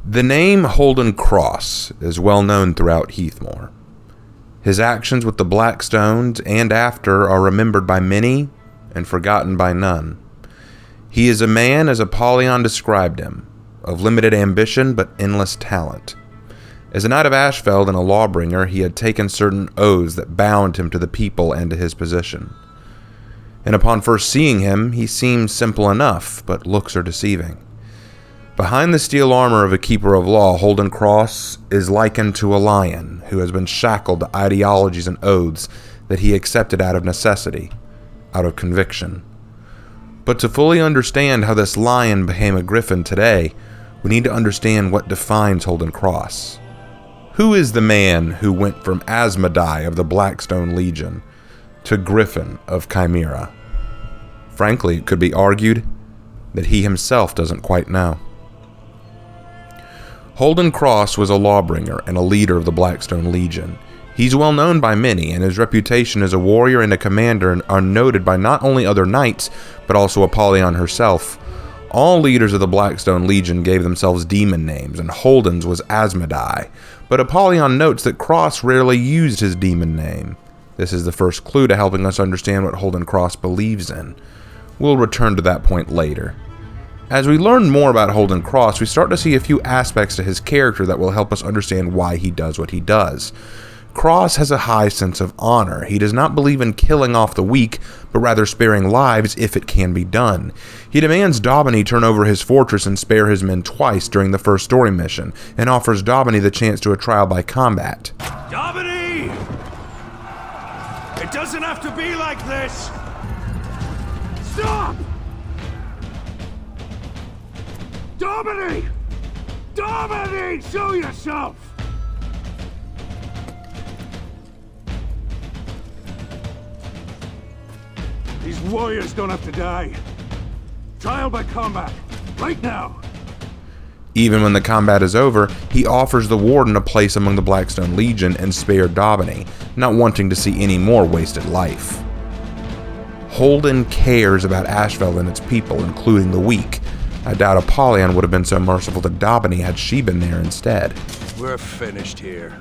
The name Holden Cross is well known throughout Heathmoor. His actions with the Blackstones and after are remembered by many and forgotten by none. He is a man, as Apollyon described him, of limited ambition but endless talent. As a knight of Ashfeld and a lawbringer, he had taken certain oaths that bound him to the people and to his position. And upon first seeing him, he seems simple enough, but looks are deceiving. Behind the steel armor of a keeper of law, Holden Cross is likened to a lion who has been shackled to ideologies and oaths that he accepted out of necessity, out of conviction. But to fully understand how this lion became a Gryphon today, we need to understand what defines Holden Cross. Who is the man who went from Asmodai of the Blackstone Legion to Gryphon of Chimera? Frankly, it could be argued that he himself doesn't quite know. Holden Cross was a lawbringer and a leader of the Blackstone Legion. He's well known by many, and his reputation as a warrior and a commander are noted by not only other knights, but also Apollyon herself. All leaders of the Blackstone Legion gave themselves demon names, and Holden's was Asmodai, but Apollyon notes that Cross rarely used his demon name. This is the first clue to helping us understand what Holden Cross believes in. We'll return to that point later. As we learn more about Holden Cross, we start to see a few aspects to his character that will help us understand why he does what he does. Cross has a high sense of honor. He does not believe in killing off the weak, but rather sparing lives if it can be done. He demands Daubeny turn over his fortress and spare his men twice during the first story mission, and offers Daubeny the chance to a trial by combat. Daubeny! It doesn't have to be like this! Stop! Daubeny! Daubeny! Show yourself! These warriors don't have to die. Trial by combat, right now. Even when the combat is over, he offers the warden a place among the Blackstone Legion and spared Daubeny, not wanting to see any more wasted life. Holden cares about Ashfeld and its people, including the weak. I doubt Apollyon would have been so merciful to Daubeny had she been there instead. We're finished here.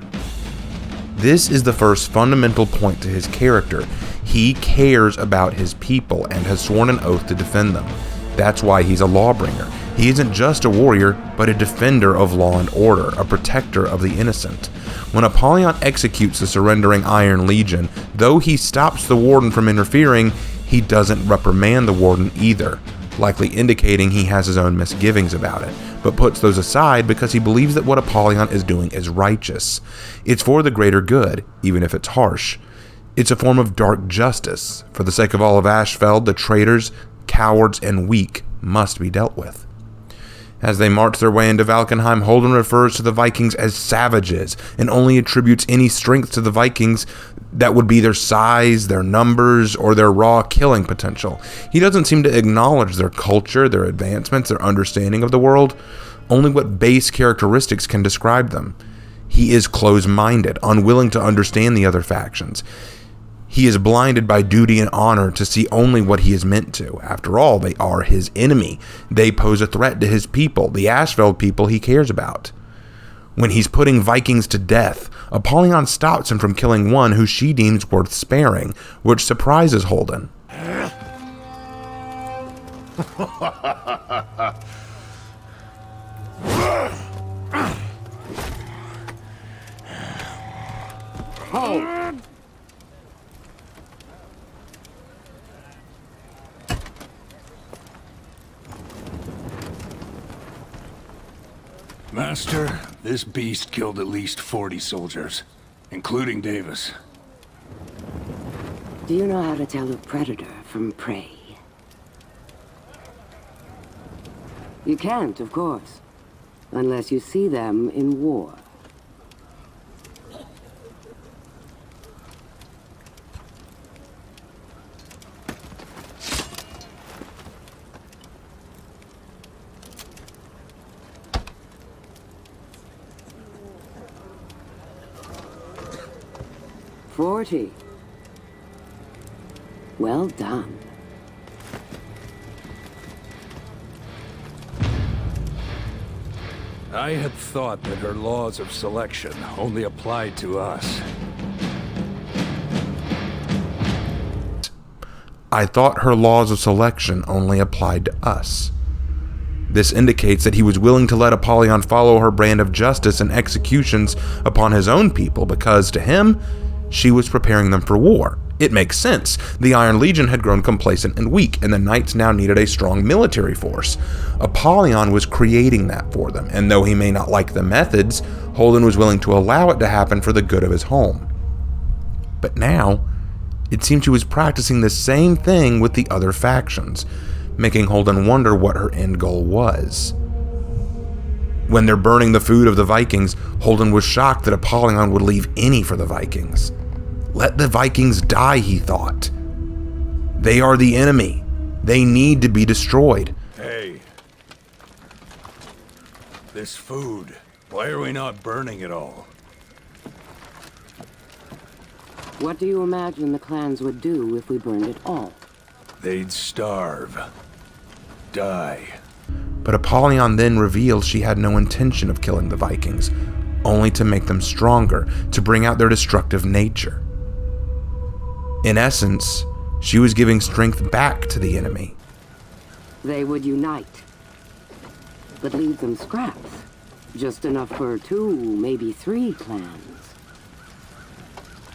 This is the first fundamental point to his character. He cares about his people and has sworn an oath to defend them. That's why he's a lawbringer. He isn't just a warrior, but a defender of law and order, a protector of the innocent. When Apollyon executes the surrendering Iron Legion, though he stops the warden from interfering, he doesn't reprimand the warden either, likely indicating he has his own misgivings about it, but puts those aside because he believes that what Apollyon is doing is righteous. It's for the greater good, even if it's harsh. It's a form of dark justice. For the sake of all of Ashfeld, the traitors, cowards, and weak must be dealt with. As they march their way into Valkenheim, Holden refers to the Vikings as savages and only attributes any strength to the Vikings that would be their size, their numbers, or their raw killing potential. He doesn't seem to acknowledge their culture, their advancements, their understanding of the world. Only what base characteristics can describe them. He is close-minded, unwilling to understand the other factions. He is blinded by duty and honor to see only what he is meant to. After all, they are his enemy. They pose a threat to his people, the Ashfeld people he cares about. When he's putting Vikings to death, Apollyon stops him from killing one who she deems worth sparing, which surprises Holden. Hold! Master, this beast killed at least 40 soldiers, including Davis. Do you know how to tell a predator from prey? You can't, of course, unless you see them in war. $40. Well done. I had thought that her laws of selection only applied to us. I thought her laws of selection only applied to us. This indicates that he was willing to let Apollyon follow her brand of justice and executions upon his own people because, to him, she was preparing them for war. It makes sense. The Iron Legion had grown complacent and weak, and the Knights now needed a strong military force. Apollyon was creating that for them, and though he may not like the methods, Holden was willing to allow it to happen for the good of his home. But now, it seemed she was practicing the same thing with the other factions, making Holden wonder what her end goal was. When they're burning the food of the Vikings, Holden was shocked that Apollyon would leave any for the Vikings. Let the Vikings die, he thought. They are the enemy. They need to be destroyed. Hey. This food. Why are we not burning it all? What do you imagine the clans would do if we burned it all? They'd starve. Die. But Apollyon then revealed she had no intention of killing the Vikings, only to make them stronger, to bring out their destructive nature. In essence, she was giving strength back to the enemy. They would unite, but leave them scraps. Just enough for 2, maybe 3 clans.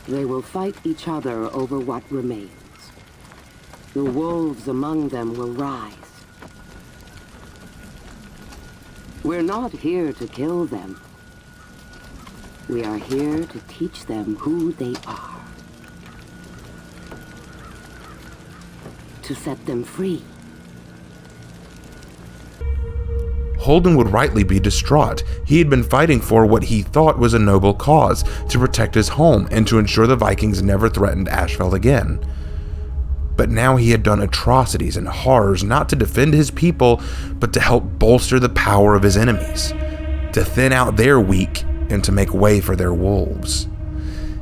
They will fight each other over what remains. The wolves among them will rise. We're not here to kill them. We are here to teach them who they are. To set them free. Holden would rightly be distraught. He had been fighting for what he thought was a noble cause, to protect his home and to ensure the Vikings never threatened Ashfeld again. But now he had done atrocities and horrors not to defend his people, but to help bolster the power of his enemies, to thin out their weak and to make way for their wolves.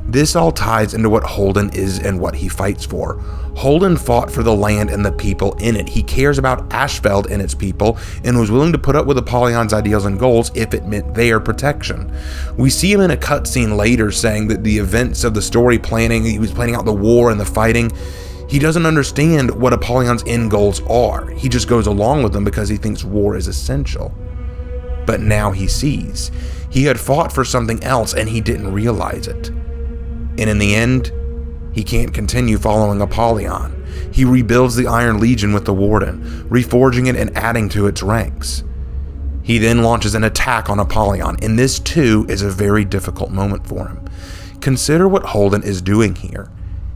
This all ties into what Holden is and what he fights for. Holden fought for the land and the people in it. He cares about Ashfeld and its people and was willing to put up with Apollyon's ideals and goals if it meant their protection. We see him in a cutscene later saying that the events of the story planning, he was planning out the war and the fighting. He doesn't understand what Apollyon's end goals are. He just goes along with them because he thinks war is essential. But now he sees. He had fought for something else and he didn't realize it. And in the end, he can't continue following Apollyon. He rebuilds the Iron Legion with the Warden, reforging it and adding to its ranks. He then launches an attack on Apollyon, and this too is a very difficult moment for him. Consider what Holden is doing here.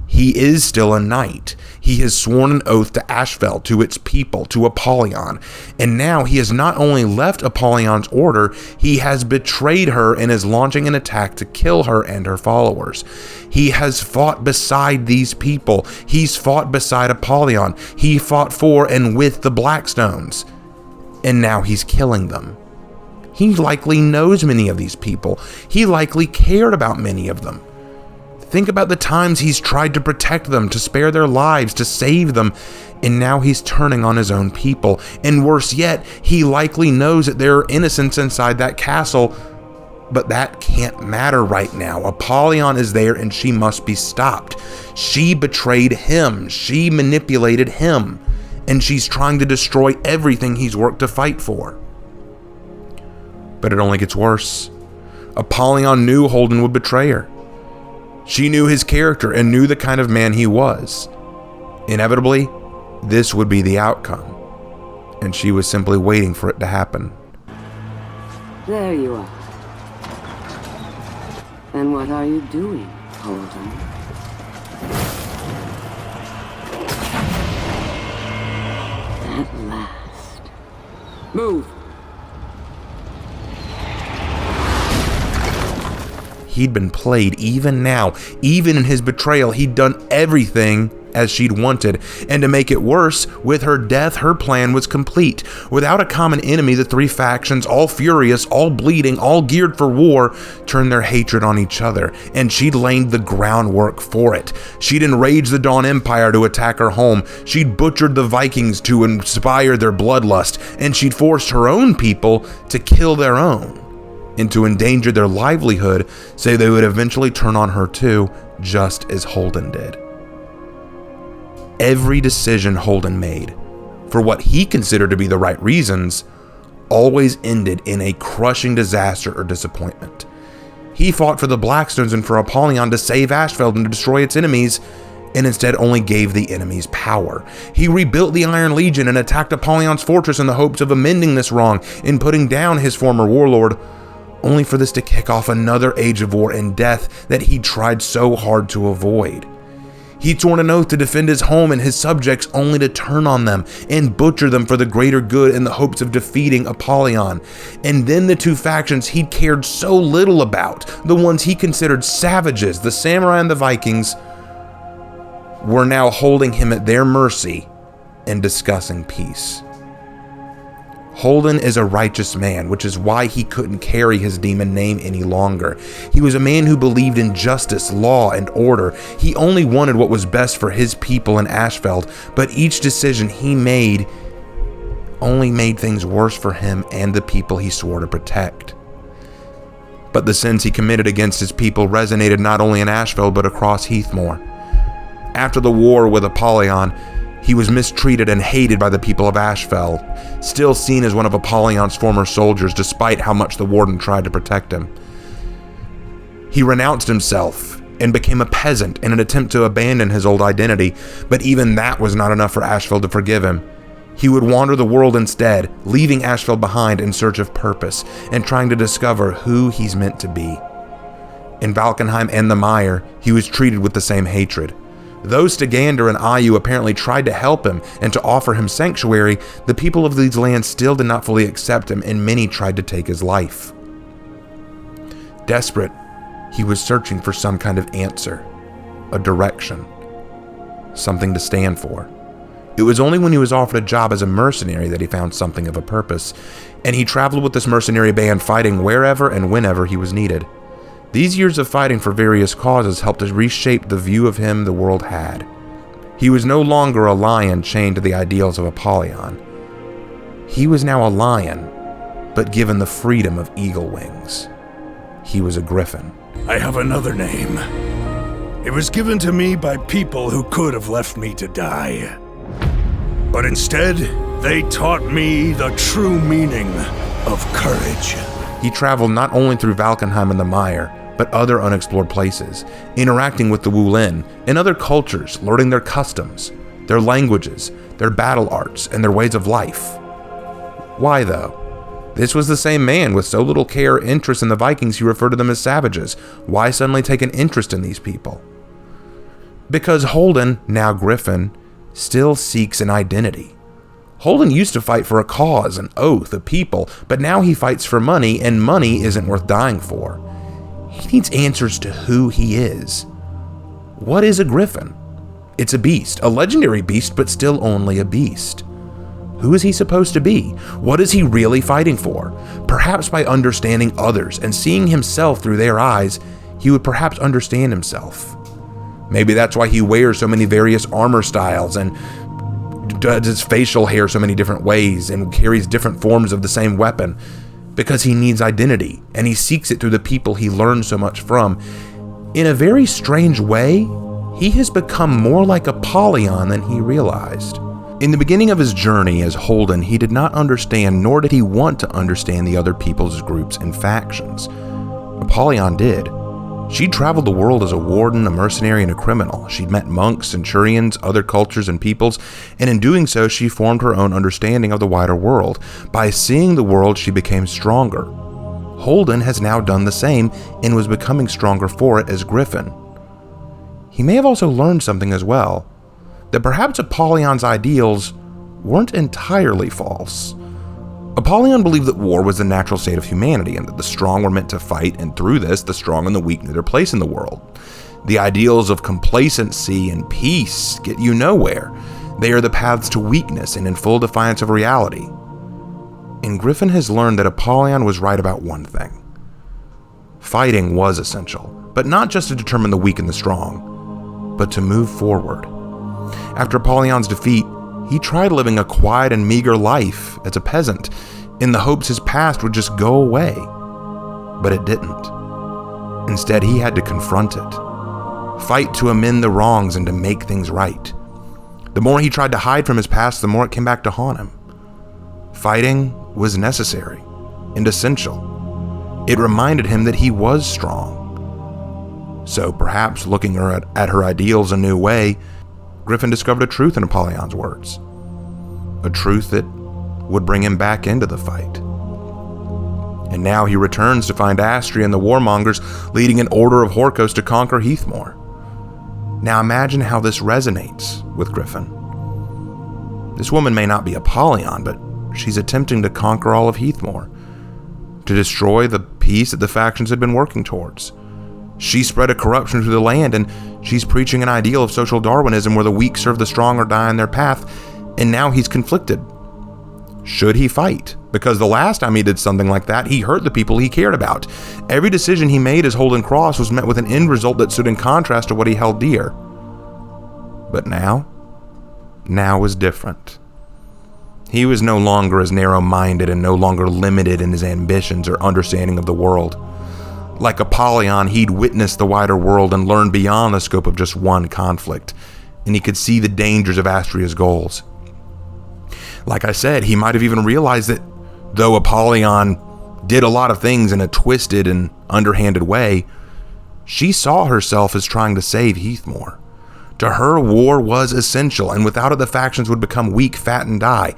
He is still a knight. He has sworn an oath to Ashfeld, to its people, to Apollyon, and now he has not only left Apollyon's order, he has betrayed her and is launching an attack to kill her and her followers. He has fought beside these people. He's fought beside Apollyon. He fought for and with the Blackstones, and now he's killing them. He likely knows many of these people. He likely cared about many of them. Think about the times he's tried to protect them, to spare their lives, to save them, and now he's turning on his own people. And worse yet, he likely knows that there are innocents inside that castle, but that can't matter right now. Apollyon is there and she must be stopped. She betrayed him. She manipulated him, and she's trying to destroy everything he's worked to fight for. But it only gets worse. Apollyon knew Holden would betray her. She knew his character and knew the kind of man he was. Inevitably, this would be the outcome, and she was simply waiting for it to happen. There you are. And what are you doing, Holden? At last. Move! He'd been played even now. Even in his betrayal, he'd done everything as she'd wanted, and to make it worse, with her death, her plan was complete. Without a common enemy, the three factions, all furious, all bleeding, all geared for war, turned their hatred on each other, and she'd laid the groundwork for it. She'd enraged the Dawn Empire to attack her home, she'd butchered the Vikings to inspire their bloodlust, and she'd forced her own people to kill their own, and to endanger their livelihood so they would eventually turn on her too, just as Holden did. Every decision Holden made, for what he considered to be the right reasons, always ended in a crushing disaster or disappointment. He fought for the Blackstones and for Apollyon to save Ashfeld and to destroy its enemies, and instead only gave the enemies power. He rebuilt the Iron Legion and attacked Apollyon's fortress in the hopes of amending this wrong and putting down his former warlord, only for this to kick off another age of war and death that he tried so hard to avoid. He'd sworn an oath to defend his home and his subjects, only to turn on them and butcher them for the greater good in the hopes of defeating Apollyon. And then the two factions he'd cared so little about, the ones he considered savages, the samurai and the Vikings, were now holding him at their mercy and discussing peace. Holden is a righteous man, which is why he couldn't carry his demon name any longer. He was a man who believed in justice, law, and order. He only wanted what was best for his people in Ashfeld, but each decision he made only made things worse for him and the people he swore to protect. But the sins he committed against his people resonated not only in Ashfeld but across Heathmoor. After the war with Apollyon, he was mistreated and hated by the people of Ashfeld, still seen as one of Apollyon's former soldiers despite how much the warden tried to protect him. He renounced himself and became a peasant in an attempt to abandon his old identity, but even that was not enough for Ashfeld to forgive him. He would wander the world instead, leaving Ashfeld behind in search of purpose and trying to discover who he's meant to be. In Valkenheim and the Mire, he was treated with the same hatred. Though Stagander and Ayu apparently tried to help him and to offer him sanctuary, the people of these lands still did not fully accept him, and many tried to take his life. Desperate, he was searching for some kind of answer, a direction, something to stand for. It was only when he was offered a job as a mercenary that he found something of a purpose, and he traveled with this mercenary band fighting wherever and whenever he was needed. These years of fighting for various causes helped to reshape the view of him the world had. He was no longer a lion chained to the ideals of Apollyon. He was now a lion, but given the freedom of eagle wings. He was a Gryphon. I have another name. It was given to me by people who could have left me to die. But instead, they taught me the true meaning of courage. He traveled not only through Valkenheim and the Mire, but other unexplored places, interacting with the Wulin and other cultures, learning their customs, their languages, their battle arts, and their ways of life. Why though? This was the same man with so little care or interest in the Vikings he referred to them as savages. Why suddenly take an interest in these people? Because Holden, now Gryphon, still seeks an identity. Holden used to fight for a cause, an oath, a people, but now he fights for money, and money isn't worth dying for. He needs answers to who he is. What is a Gryphon? It's a beast, a legendary beast, but still only a beast. Who is he supposed to be? What is he really fighting for? Perhaps by understanding others and seeing himself through their eyes, he would perhaps understand himself. Maybe that's why he wears so many various armor styles and does his facial hair so many different ways and carries different forms of the same weapon, because he needs identity, and he seeks it through the people he learned so much from. In a very strange way, he has become more like Apollyon than he realized. In the beginning of his journey as Holden, he did not understand, nor did he want to understand the other people's groups and factions. Apollyon did. She'd traveled the world as a warden, a mercenary, and a criminal. She'd met monks, centurions, other cultures and peoples, and in doing so, she formed her own understanding of the wider world. By seeing the world, she became stronger. Holden has now done the same and was becoming stronger for it as Gryphon. He may have also learned something as well, that perhaps Apollyon's ideals weren't entirely false. Apollyon believed that war was the natural state of humanity and that the strong were meant to fight, and through this, the strong and the weak knew their place in the world. The ideals of complacency and peace get you nowhere. They are the paths to weakness and in full defiance of reality. And Gryphon has learned that Apollyon was right about one thing. Fighting was essential, but not just to determine the weak and the strong, but to move forward. After Apollyon's defeat, he tried living a quiet and meager life as a peasant in the hopes his past would just go away. But it didn't. Instead, he had to confront it. Fight to amend the wrongs and to make things right. The more he tried to hide from his past, the more it came back to haunt him. Fighting was necessary and essential. It reminded him that he was strong. So perhaps looking at her ideals a new way, Gryphon discovered a truth in Apollyon's words. A truth that would bring him back into the fight. And now he returns to find Astrea and the warmongers leading an order of Horkos to conquer Heathmore. Now imagine how this resonates with Gryphon. This woman may not be Apollyon, but she's attempting to conquer all of Heathmore, to destroy the peace that the factions had been working towards. She spread a corruption through the land, and she's preaching an ideal of social Darwinism where the weak serve the strong or die in their path, and now he's conflicted. Should he fight? Because the last time he did something like that, he hurt the people he cared about. Every decision he made as Holden Cross was met with an end result that stood in contrast to what he held dear. But now was different. He was no longer as narrow-minded and no longer limited in his ambitions or understanding of the world. Like Apollyon, he'd witnessed the wider world and learned beyond the scope of just one conflict, and he could see the dangers of Astrea's goals. Like I said, he might have even realized that though Apollyon did a lot of things in a twisted and underhanded way, she saw herself as trying to save Heathmore. To her, war was essential, and without it the factions would become weak, fat, and die.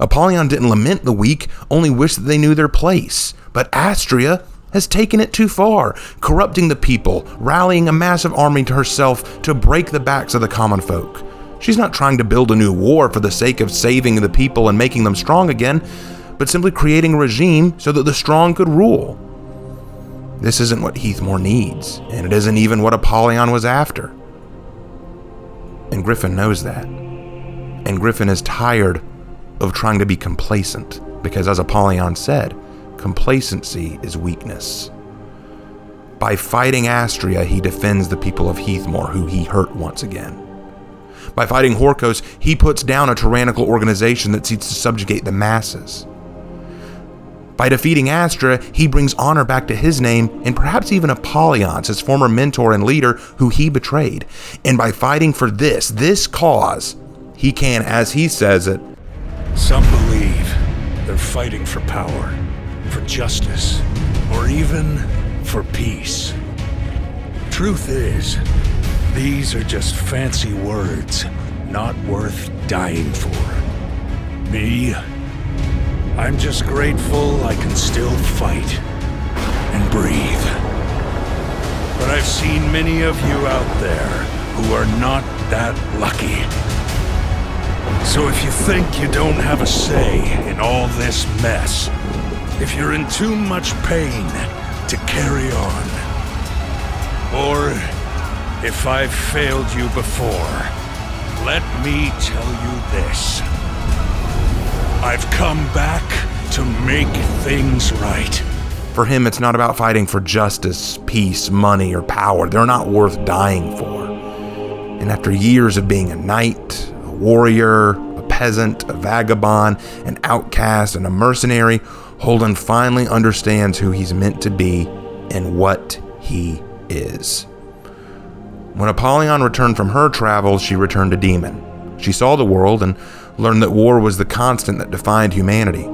Apollyon didn't lament the weak, only wished that they knew their place. But Astrea has taken it too far, corrupting the people, rallying a massive army to herself to break the backs of the common folk. She's not trying to build a new war for the sake of saving the people and making them strong again, but simply creating a regime so that the strong could rule. This isn't what Heathmore needs, and it isn't even what Apollyon was after. And Gryphon knows that. And Gryphon is tired of trying to be complacent, because as Apollyon said, complacency is weakness. By fighting Astrea, he defends the people of Heathmore, who he hurt once again. By fighting Horkos, he puts down a tyrannical organization that seeks to subjugate the masses. By defeating Astrea, he brings honor back to his name and perhaps even Apollyon's, his former mentor and leader, who he betrayed. And by fighting for this cause, he can, as he says it, some believe they're fighting for power, for justice, or even for peace. Truth is, these are just fancy words, not worth dying for. Me, I'm just grateful I can still fight and breathe. But I've seen many of you out there who are not that lucky. So if you think you don't have a say in all this mess, if you're in too much pain to carry on, or if I've failed you before, let me tell you this. I've come back to make things right. For him, it's not about fighting for justice, peace, money, or power. They're not worth dying for. And after years of being a knight, a warrior, a peasant, a vagabond, an outcast, and a mercenary, Holden finally understands who he's meant to be and what he is. When Apollyon returned from her travels, she returned a demon. She saw the world and learned that war was the constant that defined humanity.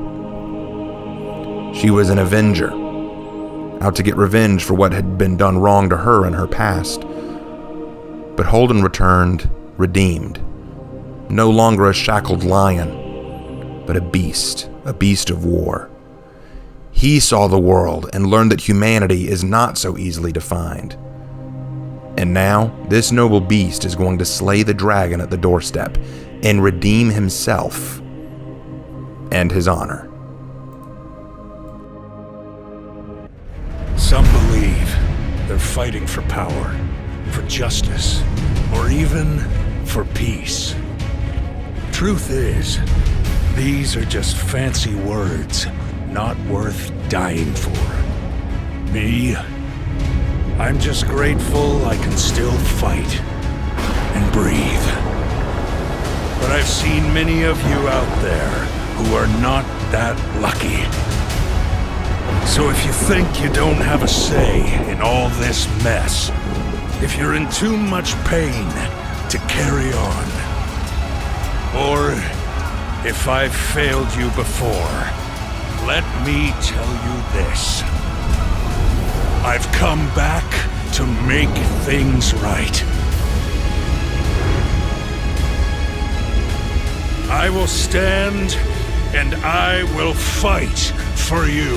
She was an avenger, out to get revenge for what had been done wrong to her in her past. But Holden returned redeemed, no longer a shackled lion, but a beast of war. He saw the world and learned that humanity is not so easily defined. And now, this noble beast is going to slay the dragon at the doorstep and redeem himself and his honor. Some believe they're fighting for power, for justice, or even for peace. Truth is, these are just fancy words, not worth dying for. Me, I'm just grateful I can still fight and breathe. But I've seen many of you out there who are not that lucky. So if you think you don't have a say in all this mess, if you're in too much pain to carry on, or if I've failed you before, let me tell you this. I've come back to make things right. I will stand and I will fight for you.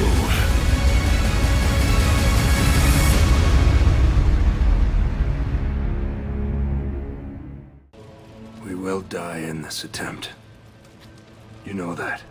We will die in this attempt. You know that.